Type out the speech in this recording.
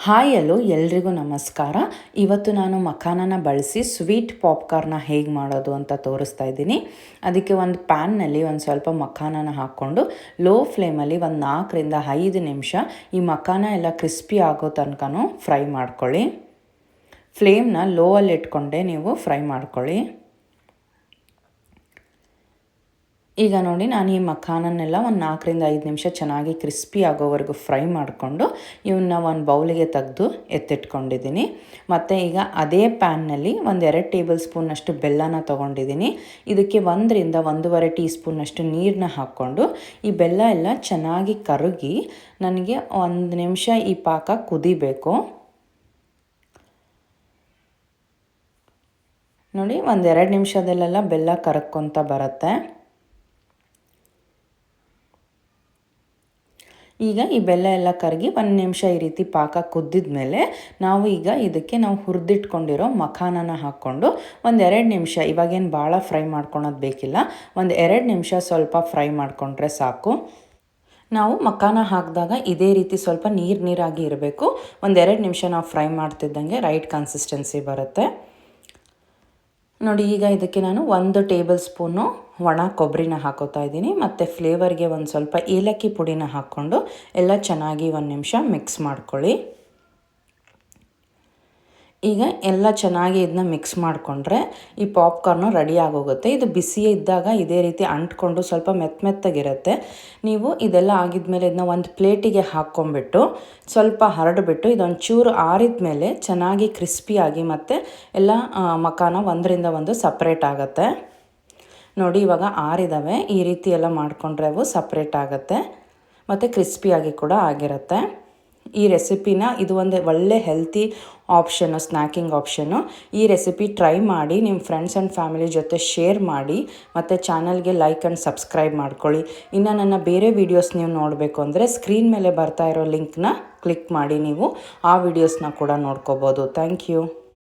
Hi hello ಎಲ್ರಿಗೂ ನಮಸ್ಕಾರ. ಇವತ್ತು ನಾನು ಮಖಾನನ ಬಳಸಿ ಸ್ವೀಟ್ ಪಾಪ್ಕಾರ್ನ ಹೇಗೆ ಮಾಡೋದು ಅಂತ ತೋರಿಸ್ತಾ ಇದ್ದೀನಿ. ಅದಕ್ಕೆ ಒಂದು ಪ್ಯಾನ್ನಲ್ಲಿ ಒಂದು ಸ್ವಲ್ಪ ಮಖಾನನ ಹಾಕ್ಕೊಂಡು ಲೋ ಫ್ಲೇಮಲ್ಲಿ ಒಂದು 4ರಿಂದ 5 ನಿಮಿಷ ಈ ಮಖಾನ ಎಲ್ಲ ಕ್ರಿಸ್ಪಿ ಆಗೋ ತನಕನೂ ಫ್ರೈ ಮಾಡ್ಕೊಳ್ಳಿ. ಫ್ಲೇಮ್ನ ಲೋ ಅಲ್ಲಿ ಇಟ್ಕೊಂಡೆ ನೀವು ಫ್ರೈ ಮಾಡ್ಕೊಳ್ಳಿ. ಈಗ ನೋಡಿ, ನಾನು ಈ ಮಖಾನನ್ನೆಲ್ಲ ಒಂದು 4ರಿಂದ 5 ನಿಮಿಷ ಚೆನ್ನಾಗಿ ಕ್ರಿಸ್ಪಿ ಆಗೋವರೆಗೂ ಫ್ರೈ ಮಾಡಿಕೊಂಡು ಇವನ್ನ ಒಂದು ಬೌಲಿಗೆ ತೆಗೆದು ಎತ್ತಿಟ್ಕೊಂಡಿದ್ದೀನಿ. ಮತ್ತು ಈಗ ಅದೇ ಪ್ಯಾನ್ನಲ್ಲಿ ಒಂದು 2 ಟೇಬಲ್ ಸ್ಪೂನಷ್ಟು ಬೆಲ್ಲನ ತೊಗೊಂಡಿದ್ದೀನಿ. ಇದಕ್ಕೆ 1ರಿಂದ 1.5 ಟೀ ಸ್ಪೂನಷ್ಟು ನೀರನ್ನ ಹಾಕ್ಕೊಂಡು ಈ ಬೆಲ್ಲ ಎಲ್ಲ ಚೆನ್ನಾಗಿ ಕರಗಿ ನನಗೆ 1 ನಿಮಿಷ ಈ ಪಾಕ ಕುದಿಬೇಕು. ನೋಡಿ, 1-2 ನಿಮಿಷದಲ್ಲೆಲ್ಲ ಬೆಲ್ಲ ಕರಗ್ಕೊತ ಬರುತ್ತೆ. ಈಗ ಈ ಬೆಲ್ಲ ಎಲ್ಲ ಕರಗಿ 1 ನಿಮಿಷ ಈ ರೀತಿ ಪಾಕ ಕುದ್ದಿದ ಮೇಲೆ ನಾವು ಈಗ ಇದಕ್ಕೆ ಹುರಿದಿಟ್ಕೊಂಡಿರೋ ಮಖಾನನ ಹಾಕ್ಕೊಂಡು 1-2 ನಿಮಿಷ, ಇವಾಗೇನು ಭಾಳ ಫ್ರೈ ಮಾಡ್ಕೊಳೋದು ಬೇಕಿಲ್ಲ, 1-2 ನಿಮಿಷ ಸ್ವಲ್ಪ ಫ್ರೈ ಮಾಡಿಕೊಂಡ್ರೆ ಸಾಕು. ನಾವು ಮಖಾನ ಹಾಕಿದಾಗ ಇದೇ ರೀತಿ ಸ್ವಲ್ಪ ನೀರಾಗಿ ಇರಬೇಕು. 1-2 ನಿಮಿಷ ನಾವು ಫ್ರೈ ಮಾಡ್ತಿದ್ದಂಗೆ ರೈಟ್ ಕನ್ಸಿಸ್ಟೆನ್ಸಿ ಬರುತ್ತೆ. ನೋಡಿ, ಈಗ ಇದಕ್ಕೆ ನಾನು 1 ಟೇಬಲ್ ಸ್ಪೂನು ಒಣ ಕೊಬ್ಬರಿನ ಹಾಕೋತಾ ಇದ್ದೀನಿ. ಮತ್ತು ಫ್ಲೇವರ್ಗೆ ಒಂದು ಸ್ವಲ್ಪ ಏಲಕ್ಕಿ ಪುಡಿನ ಹಾಕ್ಕೊಂಡು ಎಲ್ಲ ಚೆನ್ನಾಗಿ 1 ನಿಮಿಷ ಮಿಕ್ಸ್ ಮಾಡ್ಕೊಳ್ಳಿ. ಈಗ ಎಲ್ಲ ಚೆನ್ನಾಗಿ ಇದನ್ನ ಮಿಕ್ಸ್ ಮಾಡಿಕೊಂಡ್ರೆ ಈ ಪಾಪ್ಕಾರ್ನು ರೆಡಿ ಆಗೋಗುತ್ತೆ. ಇದು ಬಿಸಿ ಇದ್ದಾಗ ಇದೇ ರೀತಿ ಅಂಟ್ಕೊಂಡು ಸ್ವಲ್ಪ ಮೆತ್ತಗಿರುತ್ತೆ. ನೀವು ಇದೆಲ್ಲ ಆಗಿದ್ಮೇಲೆ ಇದನ್ನ ಒಂದು ಪ್ಲೇಟಿಗೆ ಹಾಕ್ಕೊಂಬಿಟ್ಟು ಸ್ವಲ್ಪ ಹರಡಿಬಿಟ್ಟು ಇದೊಂದು ಚೂರು ಆರಿದ ಮೇಲೆ ಚೆನ್ನಾಗಿ ಕ್ರಿಸ್ಪಿಯಾಗಿ ಮತ್ತು ಎಲ್ಲ ಮಖಾನ 1ರಿಂದ 1 ಸಪ್ರೇಟ್ ಆಗುತ್ತೆ. ನೋಡಿ, ಇವಾಗ ಆರಿದಾವೆ. ಈ ರೀತಿ ಎಲ್ಲ ಮಾಡಿಕೊಂಡ್ರೆ ಅವು ಸಪ್ರೇಟ್ ಆಗುತ್ತೆ ಮತ್ತು ಕ್ರಿಸ್ಪಿಯಾಗಿ ಕೂಡ ಆಗಿರುತ್ತೆ. ಈ ರೆಸಿಪಿನ, ಇದು ಒಂದು ಒಳ್ಳೆ ಹೆಲ್ತಿ ಆಪ್ಷನ್ನು, ಸ್ನ್ಯಾಕಿಂಗ್ ಆಪ್ಷನ್ನು. ಈ ರೆಸಿಪಿ ಟ್ರೈ ಮಾಡಿ ನಿಮ್ಮ ಫ್ರೆಂಡ್ಸ್ ಆ್ಯಂಡ್ ಫ್ಯಾಮಿಲಿ ಜೊತೆ ಶೇರ್ ಮಾಡಿ ಮತ್ತು ಚಾನಲ್ಗೆ ಲೈಕ್ ಆ್ಯಂಡ್ ಸಬ್ಸ್ಕ್ರೈಬ್ ಮಾಡ್ಕೊಳ್ಳಿ. ಇನ್ನು ನನ್ನ ಬೇರೆ ವೀಡಿಯೋಸ್ ನೀವು ನೋಡಬೇಕು ಅಂದರೆ ಸ್ಕ್ರೀನ್ ಮೇಲೆ ಬರ್ತಾ ಇರೋ ಲಿಂಕ್ನ ಕ್ಲಿಕ್ ಮಾಡಿ ನೀವು ಆ ವಿಡಿಯೋಸ್ನ ಕೂಡ ನೋಡ್ಕೋಬೋದು. Thank you.